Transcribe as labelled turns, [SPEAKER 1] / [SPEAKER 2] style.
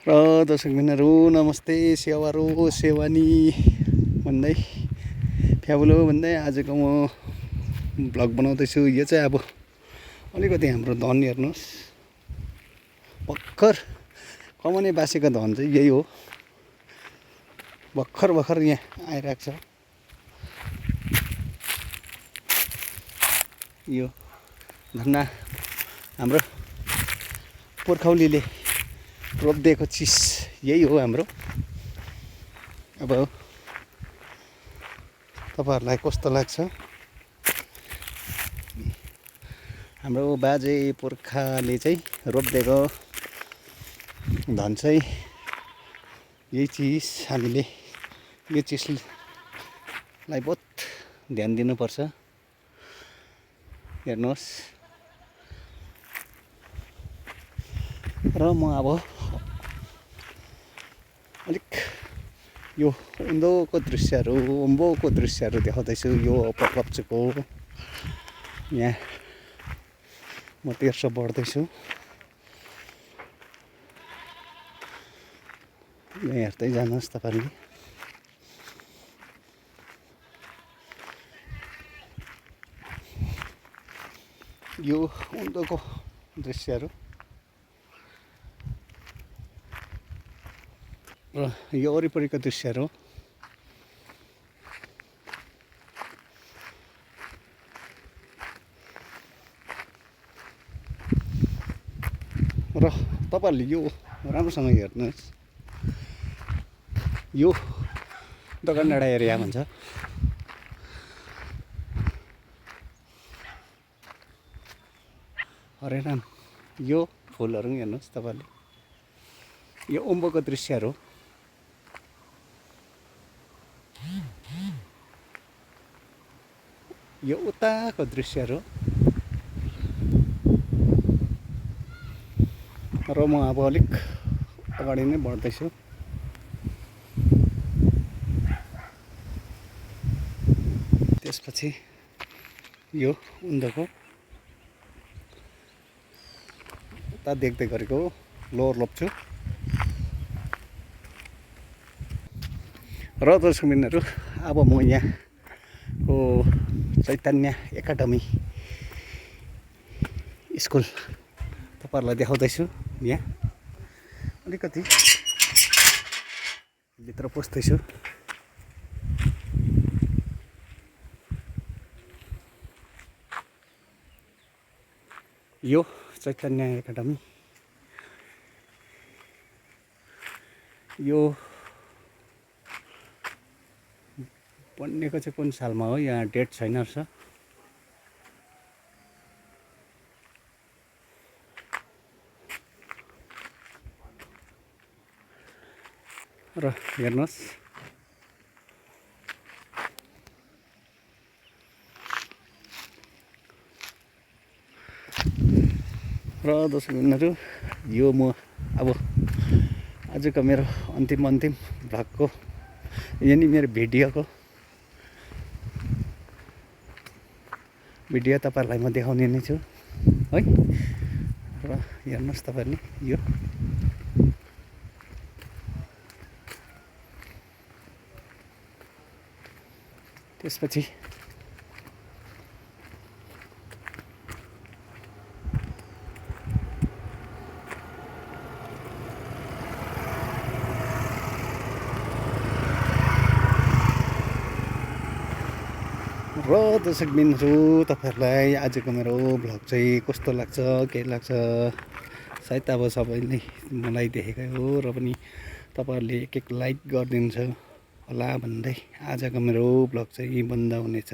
[SPEAKER 1] र दर्शकबिनहरू नमस्ते, सेवारो सेवानी भन्दै फ्याबुलो भन्दै आजको म भ्लग बनाउँदैछु। यो चाहिँ अब अलिकति हाम्रो धन हेर्नुहोस्, भर्खर कमाने बासेको धन चाहिँ यही हो। भर्खर यहाँ आइरहेको छ। यो धन्ना हाम्रो पुर्खौलीले रोपिदिएको चिज यही हो हाम्रो। अब तपाईँहरूलाई कस्तो लाग्छ? हाम्रो बाजे पुर्खाले चाहिँ रोपिदिएको धन चाहिँ यही चिज। हामीले यो चिजलाई बहुत ध्यान दिनुपर्छ। हेर्नुहोस्, र म अब अलिक यो उँधोको दृश्यहरू देखाउँदैछु। यो पक्लप्चुको यहाँ म तेर्सो बढ्दैछु। यहाँ हेर्दै जानुहोस् तपाईँले। यो उँधोको दृश्यहरू र यो वरिपरिको दृश्यहरू। र तपाईँहरूले यो राम्रोसँग हेर्नुहोस्, यो दगनडाँडा एरिया भन्छ। हरे राम, यो फुलहरू हेर्नुहोस् तपाईँहरूले। यो ओम्बोको दृश्यहरू। यो उताको दृश्यहरू। र म अब अलिक अगाडि नै बढ्दैछु। त्यसपछि यो उँधोको उता देख्दै गरेको लोवर लप्चु। र दर्शकबिनहरू, अब म यहाँको चैतन्य एकाडमी स्कुल तपाईँहरूलाई देखाउँदैछु। यहाँ अलिकति भित्र पस्दैछु। यो चैतन्य एकाडमी, यो बनिएको चाहिँ कुन सालमा हो यहाँ डेट छैन रहेछ। र हेर्नुहोस्, र दर्शकबिनहरू, यो म अब आजको मेरो अन्तिम भ्लगको यानि मेरो भिडियो तपाईँहरूलाई म देखाउने नै छु है। र हेर्नुहोस् तपाईँहरूले यो त्यसपछि र दर्शकबिनहरू, तपाईँहरूलाई आजको मेरो भ्लग चाहिँ कस्तो लाग्छ, के लाग्छ? सायद अब सबैले मलाई देखेकै हो, र पनि तपाईँहरूले एक लाइक गरिदिन्छ होला भन्दै आजको मेरो भ्लग चाहिँ बन्द हुनेछ।